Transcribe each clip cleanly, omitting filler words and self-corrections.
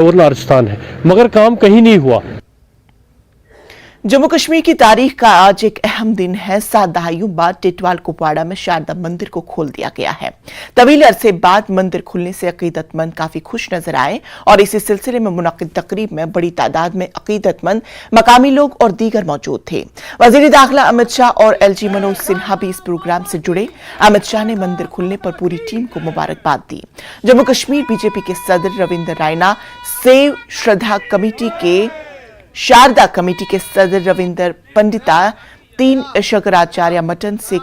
और राजस्थान है, मगर काम कहीं नहीं हुआ। जम्मू कश्मीर की तारीख का आज एक अहम दिन है। 7 दहाइयों बाद टिटवाल कुपवाड़ा में शारदा मंदिर को खोल दिया गया है। तवील अरसे बाद मंदिर खुलने से अकीदतमंद काफी खुश नजर आए और इसी सिलसिले में मुनक्किद तकरीब में बड़ी तादाद में अकीदतमंद, मकामी लोग और दीगर मौजूद थे। वजीर दाखिला अमित शाह और एलजी मनोज सिन्हा भी इस प्रोग्राम से जुड़े। अमित शाह ने मंदिर खुलने पर पूरी टीम को मुबारकबाद दी। जम्मू कश्मीर बीजेपी के सदर रविंद्र रायना, सेव श्रद्धा कमेटी के शारदा कमेटी के सदर रविंदर पंडिता, 3 शंकराचार्य मटन से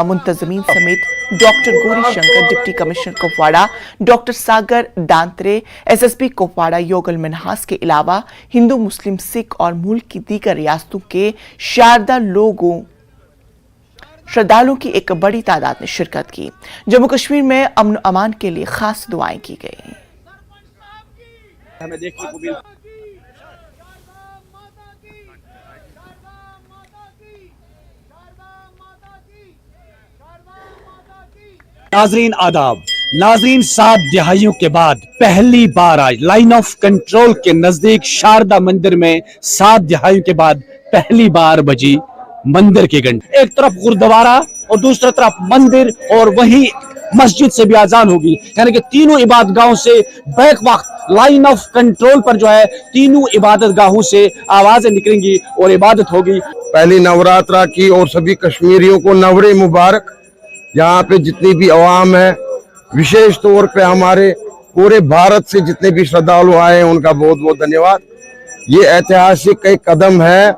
मुंतजमीन समेत doctor Gauri Shankar, deputy commissioner Kupwara doctor Sagar Dantre, SSP Kupwara Yugal Minhas के अलावा हिंदू, मुस्लिम, सिख और मुल्क की दीगर रियासतों के शारदा लोगों श्रद्धालुओं की एक बड़ी तादाद ने शिरकत की। जम्मू कश्मीर में अमन अमान के लिए खास दुआएं की गई। नाजरीन आदाब। नाजरीन, 7 दहाइयों के बाद पहली बार आज लाइन ऑफ कंट्रोल के नजदीक शारदा मंदिर में 7 दहाइयों के बाद पहली बार बजी मंदिर की घंटी। एक तरफ गुरुद्वारा और दूसरी तरफ मंदिर और वहीं मस्जिद से भी अजान होगी, यानी कि तीनों इबादत गाहों से बैक वक्त लाइन ऑफ कंट्रोल पर जो है तीनों इबादत गाहों से आवाजें निकलेंगी और इबादत होगी। पहली नवरात्रा की और सभी कश्मीरियों को नवरे मुबारक। यहाँ पे जितनी भी अवाम है, विशेष तौर पे हमारे पूरे भारत से जितने भी श्रद्धालु आए हैं, उनका बहुत बहुत धन्यवाद। ये ऐतिहासिक एक कदम है,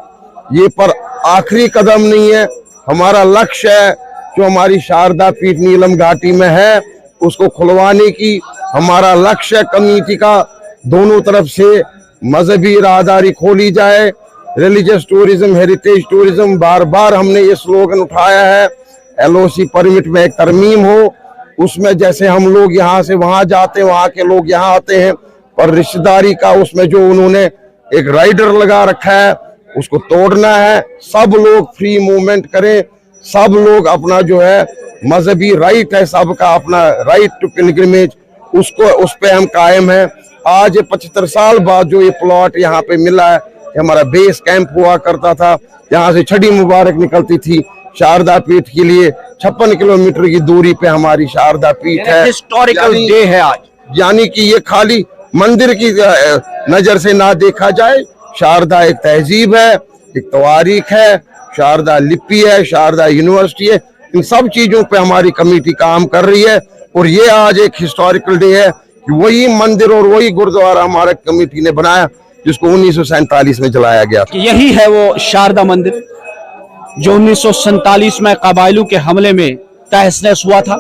ये पर आखिरी कदम नहीं है। हमारा लक्ष्य है जो हमारी शारदा पीठ नीलम घाटी में है उसको खुलवाने की हमारा लक्ष्य है। कम्युनिटी का दोनों तरफ से मजहबी राहदारी खोली जाए, रिलीजियस टूरिज्म, हेरिटेज टूरिज्म, बार बार हमने ये स्लोगन उठाया है। एलओसी परमिट में एक तरमीम हो, उसमें जैसे हम लोग यहाँ से वहां जाते हैं, वहां के लोग यहाँ आते हैं, पर रिश्तेदारी का उसमें जो उन्होंने एक राइडर लगा रखा है उसको तोड़ना है। सब लोग फ्री मूवमेंट करें, सब लोग अपना जो है मजहबी राइट है, सबका अपना राइट टू पिलग्रिमेज, उसको उस पे हम कायम हैं। आज 75 साल बाद जो ये प्लॉट यहाँ पे मिला है, हमारा बेस कैंप हुआ करता था, यहाँ से छड़ी मुबारक निकलती थी शारदा पीठ के लिए। 56 किलोमीटर की दूरी पे हमारी शारदा पीठ है। हिस्टोरिकल डे है आज, यानी कि ये खाली मंदिर की नजर से ना देखा जाए। शारदा एक तहजीब है, एक तवारीख है, शारदा लिपि है, शारदा यूनिवर्सिटी है। इन सब चीजों पे हमारी कमेटी काम कर रही है और ये आज एक हिस्टोरिकल डे है कि वही मंदिर और वही गुरुद्वारा हमारे कमेटी ने बनाया जिसको 1947 में जलाया गया। यही है वो शारदा मंदिर जो 1947 में कबायलों के हमले में तहस नहस हुआ था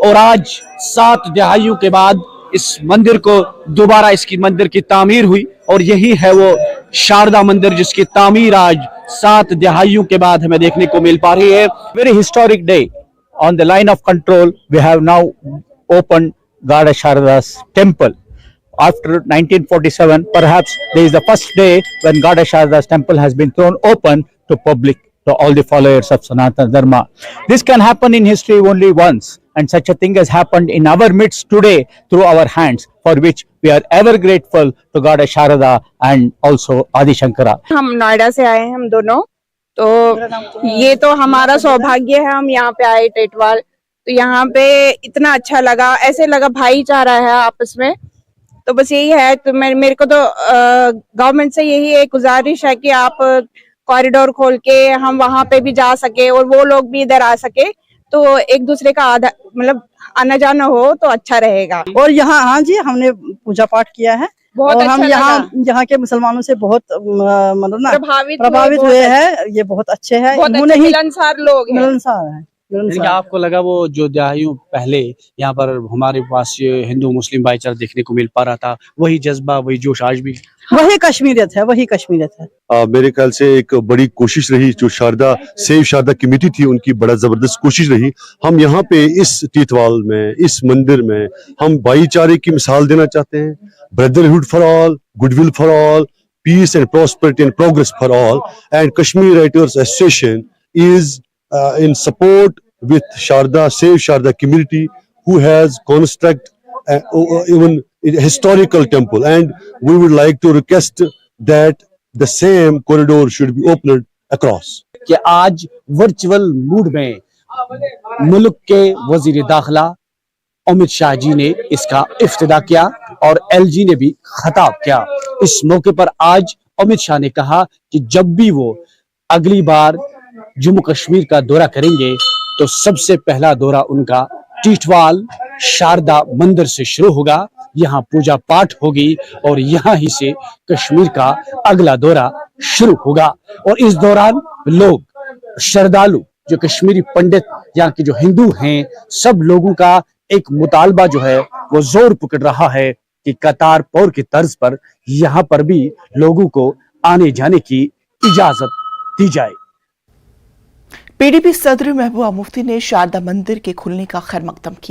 और आज 7 दहाइयों के बाद इस मंदिर को दोबारा इसकी मंदिर की तामीर हुई और यही है वो शारदा मंदिर जिसकी तामीर आज 7 दहाइयों के बाद हमें देखने को मिल पा रही है। Very historic day on the line of control. We have now open God Sharda's temple after 1947. Perhaps this is the first day when God Sharda's temple has been thrown open to public, to all the followers of Sanatana Dharma. This can happen in history only once, and such a thing has happened in our midst today through our hands, for which we are ever grateful to God Sharda and also Adi Shankara. हम नोएडा से आए हैं, हम दोनों, तो ये तो हमारा सौभाग्य है, हम यहाँ पे आए टिटवाल, तो यहाँ पे इतना अच्छा लगा, ऐसे लगा भाईचारा है आपस में। तो बस यही है, तो मेरे को तो गवर्नमेंट से यही एक गुजारिश है कि आप कॉरिडोर खोल के हम वहां पे भी जा सके और वो लोग भी इधर आ सके, तो एक दूसरे का मतलब आना जाना हो तो अच्छा रहेगा। और यहाँ हाँ जी, हमने पूजा पाठ किया है बहुत और अच्छा हम यहाँ के मुसलमानों से बहुत मतलब ना प्रभावित हुए हैं। ये बहुत अच्छे हैं, मिलनसार लोग हैं। मिलनसार है। आपको लगा वो जो दहाइयों पहले यहाँ पर हमारे पास हिंदू मुस्लिम भाईचारा देखने को मिल पा रहा था, वही जज्बा, वही जोश आज भी? वही कश्मीरियत है, वही कश्मीरियत है। मेरे ख्याल से एक बड़ी कोशिश रही जो शारदा सेव शारदा कमेटी थी, उनकी बड़ा जबरदस्त कोशिश रही। हम यहाँ पे इस टीटवाल में, इस मंदिर में हम भाईचारे की मिसाल देना चाहते हैं। Brotherhood for all, goodwill for all, peace and prosperity and progress for all, and Kashmir writers association is in support with Sharda, Save Sharda community, who has construct even historical temple, and we would like to request that the same corridor should be opened across. कि आज virtual mood में मुल्क के वजीर दाखिला अमित शाह जी ने इसका इफ्तिदा किया और एलजी ने भी खिताब किया। इस मौके पर आज अमित शाह ने कहा कि जब भी वो अगली बार जम्मू कश्मीर का दौरा करेंगे तो सबसे पहला दौरा उनका टीटवाल शारदा मंदिर से शुरू होगा। यहाँ पूजा पाठ होगी और यहाँ ही से कश्मीर का अगला दौरा शुरू होगा। और इस दौरान लोग श्रद्धालु जो कश्मीरी पंडित यहाँ के जो हिंदू हैं, सब लोगों का एक मुतालबा जो है वो जोर पकड़ रहा है कि करतारपुर की तर्ज पर यहाँ पर भी लोगों को आने जाने की इजाजत दी जाए। पीडीपी सदर महबूबा मुफ्ती ने शारदा मंदिर के खुलने का खैर मकदम किया।